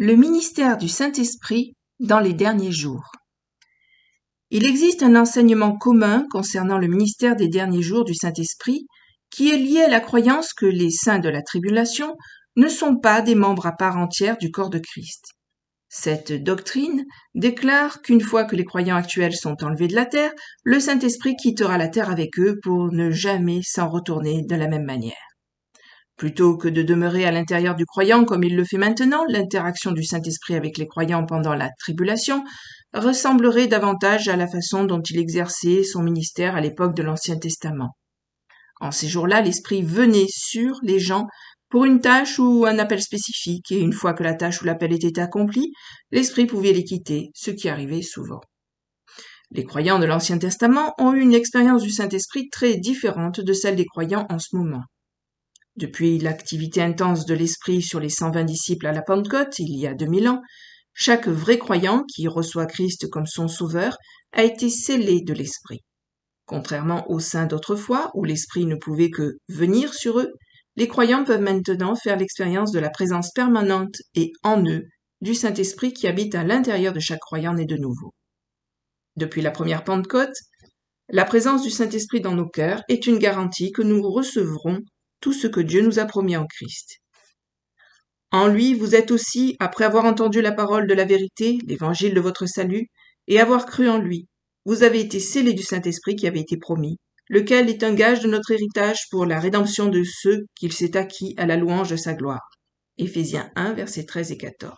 Le ministère du Saint-Esprit dans les derniers jours. Il existe un enseignement commun concernant le ministère des derniers jours du Saint-Esprit qui est lié à la croyance que les saints de la tribulation ne sont pas des membres à part entière du corps de Christ. Cette doctrine déclare qu'une fois que les croyants actuels sont enlevés de la terre, le Saint-Esprit quittera la terre avec eux pour ne jamais s'en retourner de la même manière. Plutôt que de demeurer à l'intérieur du croyant comme il le fait maintenant, l'interaction du Saint-Esprit avec les croyants pendant la tribulation ressemblerait davantage à la façon dont il exerçait son ministère à l'époque de l'Ancien Testament. En ces jours-là, l'Esprit venait sur les gens pour une tâche ou un appel spécifique, et une fois que la tâche ou l'appel était accompli, l'Esprit pouvait les quitter, ce qui arrivait souvent. Les croyants de l'Ancien Testament ont eu une expérience du Saint-Esprit très différente de celle des croyants en ce moment. Depuis l'activité intense de l'Esprit sur les 120 disciples à la Pentecôte, il y a 2000 ans, chaque vrai croyant qui reçoit Christ comme son sauveur a été scellé de l'Esprit. Contrairement aux saints d'autrefois, où l'Esprit ne pouvait que venir sur eux, les croyants peuvent maintenant faire l'expérience de la présence permanente et en eux du Saint-Esprit qui habite à l'intérieur de chaque croyant né de nouveau. Depuis la première Pentecôte, la présence du Saint-Esprit dans nos cœurs est une garantie que nous recevrons tout ce que Dieu nous a promis en Christ. En lui, vous êtes aussi, après avoir entendu la parole de la vérité, l'évangile de votre salut, et avoir cru en lui, vous avez été scellés du Saint-Esprit qui avait été promis, lequel est un gage de notre héritage pour la rédemption de ceux qu'il s'est acquis à la louange de sa gloire. Éphésiens 1, versets 13 et 14.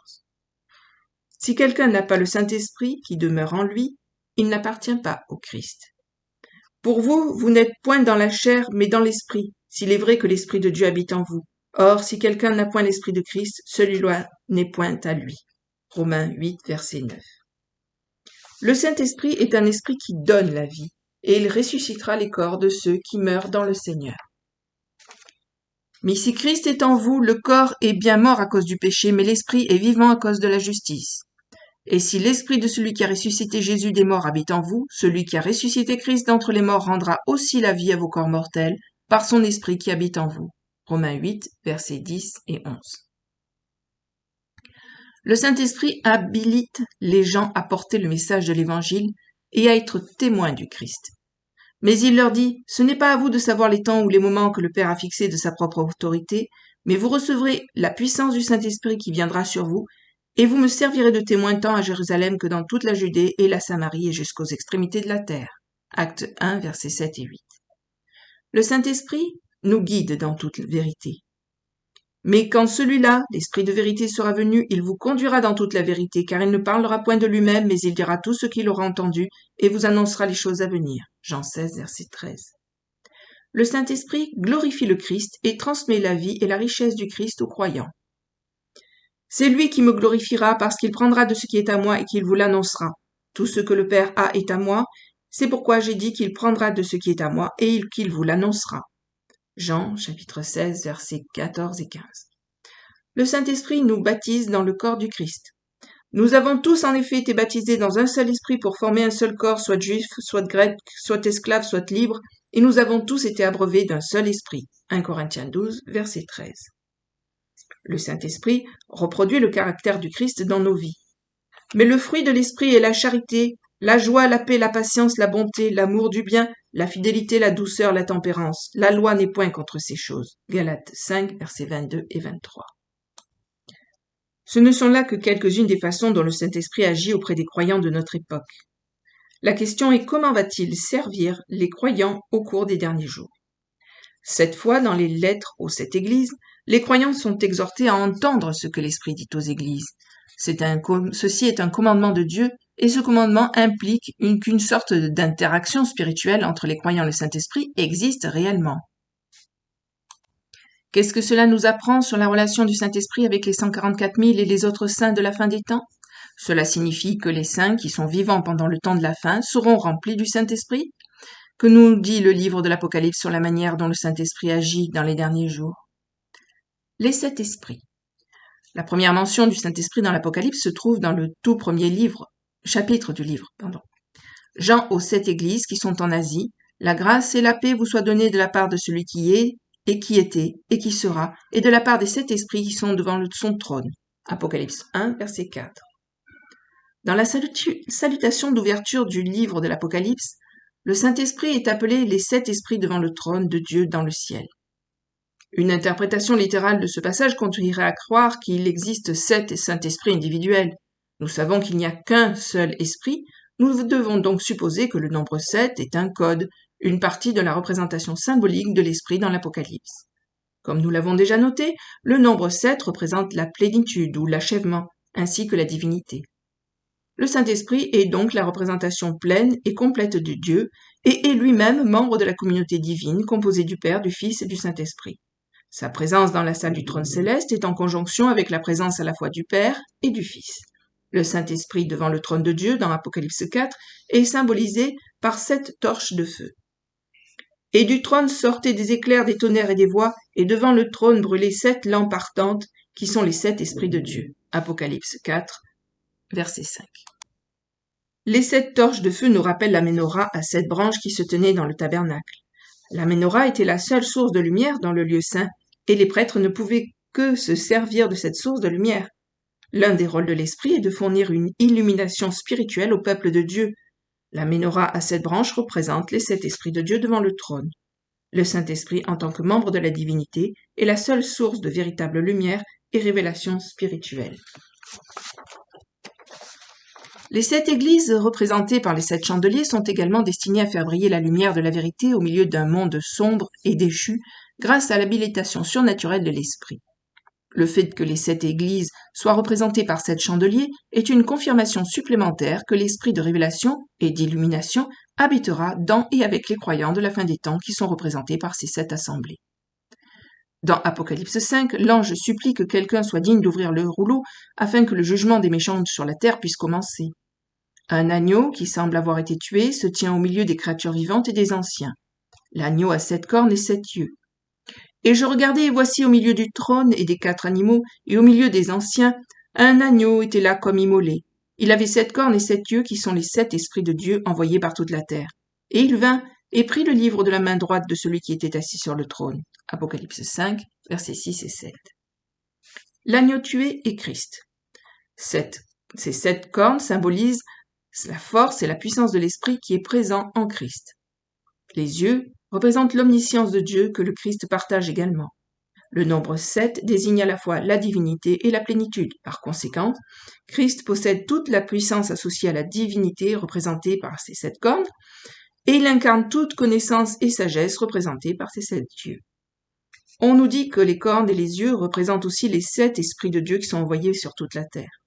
Si quelqu'un n'a pas le Saint-Esprit qui demeure en lui, il n'appartient pas au Christ. Pour vous, vous n'êtes point dans la chair, mais dans l'Esprit, s'il est vrai que l'Esprit de Dieu habite en vous. Or, si quelqu'un n'a point l'Esprit de Christ, celui-là n'est point à lui. Romains 8, verset 9. Le Saint-Esprit est un esprit qui donne la vie, et il ressuscitera les corps de ceux qui meurent dans le Seigneur. Mais si Christ est en vous, le corps est bien mort à cause du péché, mais l'Esprit est vivant à cause de la justice. Et si l'Esprit de celui qui a ressuscité Jésus des morts habite en vous, celui qui a ressuscité Christ d'entre les morts rendra aussi la vie à vos corps mortels par son Esprit qui habite en vous. Romains 8, versets 10 et 11. Le Saint-Esprit habilite les gens à porter le message de l'Évangile et à être témoins du Christ. Mais il leur dit, ce n'est pas à vous de savoir les temps ou les moments que le Père a fixés de sa propre autorité, mais vous recevrez la puissance du Saint-Esprit qui viendra sur vous, et vous me servirez de témoin tant à Jérusalem que dans toute la Judée et la Samarie et jusqu'aux extrémités de la terre. Actes 1, versets 7 et 8. Le Saint-Esprit nous guide dans toute vérité. Mais quand celui-là, l'Esprit de vérité, sera venu, il vous conduira dans toute la vérité, car il ne parlera point de lui-même, mais il dira tout ce qu'il aura entendu, et vous annoncera les choses à venir. Jean 16, verset 13. Le Saint-Esprit glorifie le Christ et transmet la vie et la richesse du Christ aux croyants. C'est lui qui me glorifiera parce qu'il prendra de ce qui est à moi et qu'il vous l'annoncera. Tout ce que le Père a est à moi, c'est pourquoi j'ai dit qu'il prendra de ce qui est à moi et qu'il vous l'annoncera. Jean, chapitre 16, versets 14 et 15. Le Saint-Esprit nous baptise dans le corps du Christ. Nous avons tous en effet été baptisés dans un seul esprit pour former un seul corps, soit juif, soit grec, soit esclave, soit libre, et nous avons tous été abreuvés d'un seul esprit. 1 Corinthiens 12, verset 13. Le Saint-Esprit reproduit le caractère du Christ dans nos vies. Mais le fruit de l'Esprit est la charité, la joie, la paix, la patience, la bonté, l'amour du bien, la fidélité, la douceur, la tempérance. La loi n'est point contre ces choses. Galates 5, versets 22 et 23. Ce ne sont là que quelques-unes des façons dont le Saint-Esprit agit auprès des croyants de notre époque. La question est comment va-t-il servir les croyants au cours des derniers jours? Cette fois, dans les lettres aux 7 églises, les croyants sont exhortés à entendre ce que l'Esprit dit aux églises. Ceci est un commandement de Dieu, et ce commandement implique qu'une sorte d'interaction spirituelle entre les croyants et le Saint-Esprit existe réellement. Qu'est-ce que cela nous apprend sur la relation du Saint-Esprit avec les 144 000 et les autres saints de la fin des temps? Cela signifie que les saints qui sont vivants pendant le temps de la fin seront remplis du Saint-Esprit? Que nous dit le livre de l'Apocalypse sur la manière dont le Saint-Esprit agit dans les derniers jours? Les 7 esprits. La première mention du Saint-Esprit dans l'Apocalypse se trouve dans le tout premier chapitre du livre. Jean aux 7 églises qui sont en Asie, la grâce et la paix vous soient données de la part de celui qui est, et qui était, et qui sera, et de la part des 7 esprits qui sont devant son trône. Apocalypse 1, verset 4. Dans la salutation d'ouverture du livre de l'Apocalypse, le Saint-Esprit est appelé les 7 esprits devant le trône de Dieu dans le ciel. Une interprétation littérale de ce passage conduirait à croire qu'il existe 7 Saint-Esprits individuels. Nous savons qu'il n'y a qu'un seul esprit, nous devons donc supposer que le nombre 7 est un code, une partie de la représentation symbolique de l'esprit dans l'Apocalypse. Comme nous l'avons déjà noté, le nombre 7 représente la plénitude ou l'achèvement, ainsi que la divinité. Le Saint-Esprit est donc la représentation pleine et complète de Dieu et est lui-même membre de la communauté divine composée du Père, du Fils et du Saint-Esprit. Sa présence dans la salle du trône céleste est en conjonction avec la présence à la fois du Père et du Fils. Le Saint-Esprit devant le trône de Dieu dans Apocalypse 4 est symbolisé par 7 torches de feu. Et du trône sortaient des éclairs, des tonnerres et des voix, et devant le trône brûlaient 7 lampes ardentes, qui sont les 7 esprits de Dieu. Apocalypse 4, verset 5. Les 7 torches de feu nous rappellent la ménorah à 7 branches qui se tenaient dans le tabernacle. La ménorah était la seule source de lumière dans le lieu saint, et les prêtres ne pouvaient que se servir de cette source de lumière. L'un des rôles de l'esprit est de fournir une illumination spirituelle au peuple de Dieu. La ménorah à 7 branches représente les 7 esprits de Dieu devant le trône. Le Saint-Esprit, en tant que membre de la divinité, est la seule source de véritable lumière et révélation spirituelle. Les 7 églises représentées par les 7 chandeliers sont également destinées à faire briller la lumière de la vérité au milieu d'un monde sombre et déchu grâce à l'habilitation surnaturelle de l'esprit. Le fait que les 7 églises soient représentées par 7 chandeliers est une confirmation supplémentaire que l'esprit de révélation et d'illumination habitera dans et avec les croyants de la fin des temps qui sont représentés par ces 7 assemblées. Dans Apocalypse 5, l'ange supplie que quelqu'un soit digne d'ouvrir le rouleau afin que le jugement des méchants sur la terre puisse commencer. Un agneau, qui semble avoir été tué, se tient au milieu des créatures vivantes et des anciens. L'agneau a 7 cornes et 7 yeux. Et je regardais, et voici au milieu du trône et des 4 animaux, et au milieu des anciens, un agneau était là comme immolé. Il avait 7 cornes et 7 yeux, qui sont les 7 esprits de Dieu envoyés par toute la terre. Et il vint et prit le livre de la main droite de celui qui était assis sur le trône. Apocalypse 5, versets 6 et 7. L'agneau tué est Christ. Ces 7 cornes symbolisent la force et la puissance de l'esprit qui est présent en Christ. Les yeux représentent l'omniscience de Dieu que le Christ partage également. Le nombre 7 désigne à la fois la divinité et la plénitude. Par conséquent, Christ possède toute la puissance associée à la divinité représentée par ses 7 cornes, et il incarne toute connaissance et sagesse représentée par ses 7 yeux. On nous dit que les cornes et les yeux représentent aussi les 7 esprits de Dieu qui sont envoyés sur toute la terre.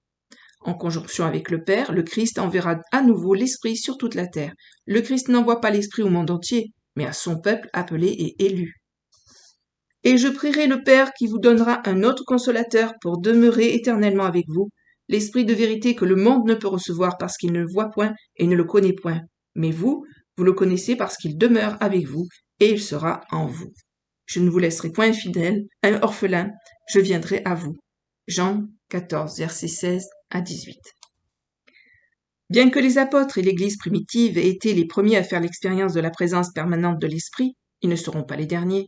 En conjonction avec le Père, le Christ enverra à nouveau l'Esprit sur toute la terre. Le Christ n'envoie pas l'Esprit au monde entier, mais à son peuple appelé et élu. Et je prierai le Père qui vous donnera un autre consolateur pour demeurer éternellement avec vous, l'Esprit de vérité que le monde ne peut recevoir parce qu'il ne le voit point et ne le connaît point. Mais vous le connaissez parce qu'il demeure avec vous et il sera en vous. Je ne vous laisserai point infidèle, un orphelin, je viendrai à vous. Jean 14, versets 16 à 18. Bien que les apôtres et l'Église primitive aient été les premiers à faire l'expérience de la présence permanente de l'Esprit, ils ne seront pas les derniers.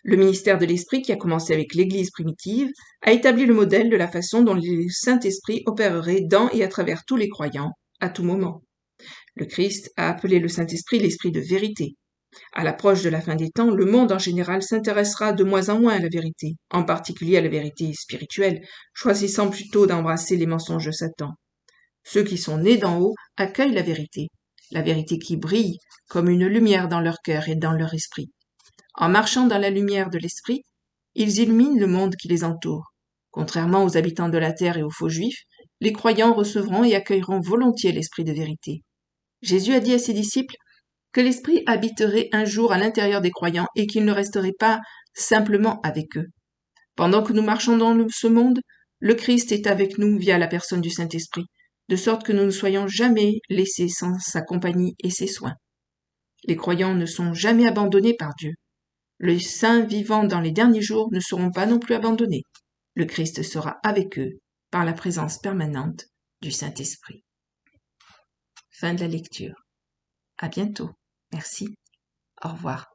Le ministère de l'Esprit, qui a commencé avec l'Église primitive, a établi le modèle de la façon dont le Saint-Esprit opérerait dans et à travers tous les croyants, à tout moment. Le Christ a appelé le Saint-Esprit l'Esprit de vérité. À l'approche de la fin des temps, le monde en général s'intéressera de moins en moins à la vérité, en particulier à la vérité spirituelle, choisissant plutôt d'embrasser les mensonges de Satan. Ceux qui sont nés d'en haut accueillent la vérité qui brille comme une lumière dans leur cœur et dans leur esprit. En marchant dans la lumière de l'esprit, ils illuminent le monde qui les entoure. Contrairement aux habitants de la terre et aux faux juifs, les croyants recevront et accueilleront volontiers l'esprit de vérité. Jésus a dit à ses disciples que l'Esprit habiterait un jour à l'intérieur des croyants et qu'il ne resterait pas simplement avec eux. Pendant que nous marchons dans ce monde, le Christ est avec nous via la personne du Saint-Esprit, de sorte que nous ne soyons jamais laissés sans sa compagnie et ses soins. Les croyants ne sont jamais abandonnés par Dieu. Les saints vivant dans les derniers jours ne seront pas non plus abandonnés. Le Christ sera avec eux par la présence permanente du Saint-Esprit. Fin de la lecture. À bientôt. Merci. Au revoir.